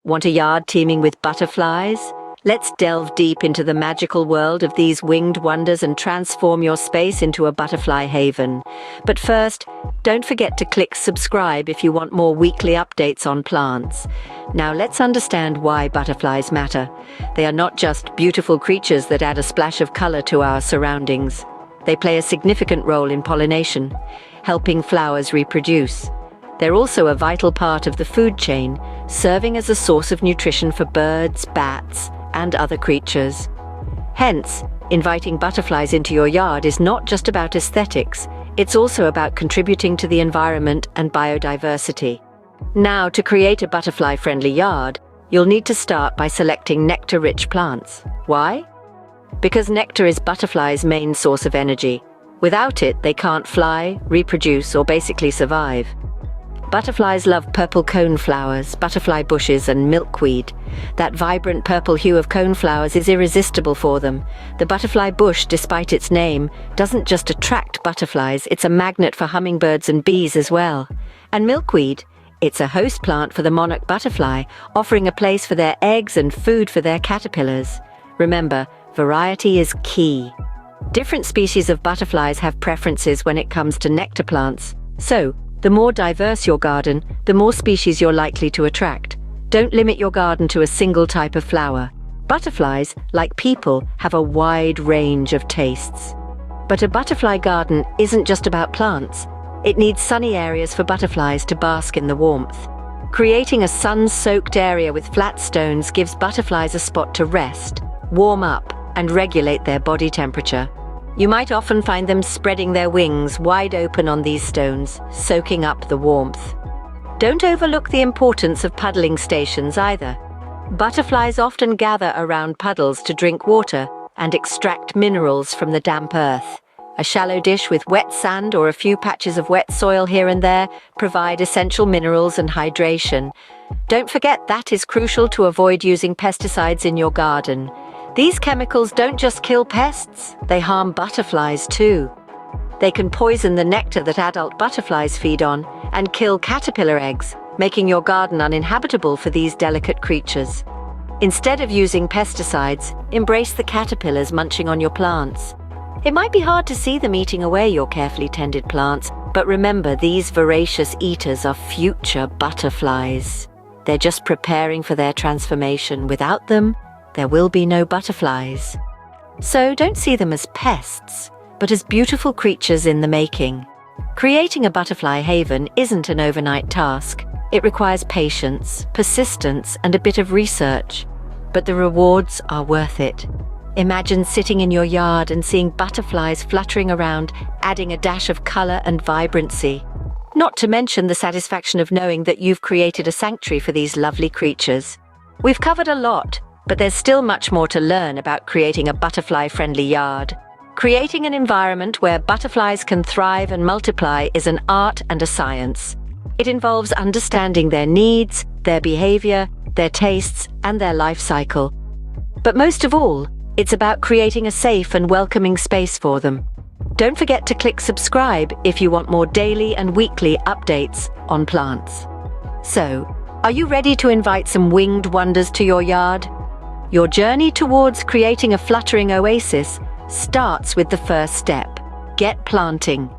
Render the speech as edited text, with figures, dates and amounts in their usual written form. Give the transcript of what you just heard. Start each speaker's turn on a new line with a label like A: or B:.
A: Want a yard teeming with butterflies? Let's delve deep into the magical world of these winged wonders and transform your space into a butterfly haven. But first, don't forget to click subscribe if you want more weekly updates on plants. Now let's understand why butterflies matter. They are not just beautiful creatures that add a splash of color to our surroundings. They play a significant role in pollination, helping flowers reproduce. They're also a vital part of the food chain, serving as a source of nutrition for birds, bats, and other creatures. Hence, inviting butterflies into your yard is not just about aesthetics, it's also about contributing to the environment and biodiversity. Now, to create a butterfly-friendly yard, you'll need to start by selecting nectar-rich plants. Why? Because nectar is butterflies' main source of energy. Without it, they can't fly, reproduce, or basically survive. Butterflies love purple coneflowers, butterfly bushes, and milkweed. That vibrant purple hue of coneflowers is irresistible for them. The butterfly bush, despite its name, doesn't just attract butterflies, it's a magnet for hummingbirds and bees as well. And milkweed? It's a host plant for the monarch butterfly, offering a place for their eggs and food for their caterpillars. Remember, variety is key. Different species of butterflies have preferences when it comes to nectar plants. So, the more diverse your garden, the more species you're likely to attract. Don't limit your garden to a single type of flower. Butterflies, like people, have a wide range of tastes. But a butterfly garden isn't just about plants. It needs sunny areas for butterflies to bask in the warmth. Creating a sun-soaked area with flat stones gives butterflies a spot to rest, warm up, and regulate their body temperature. You might often find them spreading their wings wide open on these stones, soaking up the warmth. Don't overlook the importance of puddling stations either. Butterflies often gather around puddles to drink water and extract minerals from the damp earth. A shallow dish with wet sand or a few patches of wet soil here and there provide essential minerals and hydration. Don't forget that is crucial to avoid using pesticides in your garden. These chemicals don't just kill pests, they harm butterflies too. They can poison the nectar that adult butterflies feed on and kill caterpillar eggs, making your garden uninhabitable for these delicate creatures. Instead of using pesticides, embrace the caterpillars munching on your plants. It might be hard to see them eating away your carefully tended plants, but remember, these voracious eaters are future butterflies. They're just preparing for their transformation. Without them, there will be no butterflies. So don't see them as pests, but as beautiful creatures in the making. Creating a butterfly haven isn't an overnight task. It requires patience, persistence, and a bit of research. But the rewards are worth it. Imagine sitting in your yard and seeing butterflies fluttering around, adding a dash of color and vibrancy. Not to mention the satisfaction of knowing that you've created a sanctuary for these lovely creatures. We've covered a lot, but there's still much more to learn about creating a butterfly-friendly yard. Creating an environment where butterflies can thrive and multiply is an art and a science. It involves understanding their needs, their behavior, their tastes, and their life cycle. But most of all, it's about creating a safe and welcoming space for them. Don't forget to click subscribe if you want more daily and weekly updates on plants. So, are you ready to invite some winged wonders to your yard? Your journey towards creating a fluttering oasis starts with the first step. Get planting.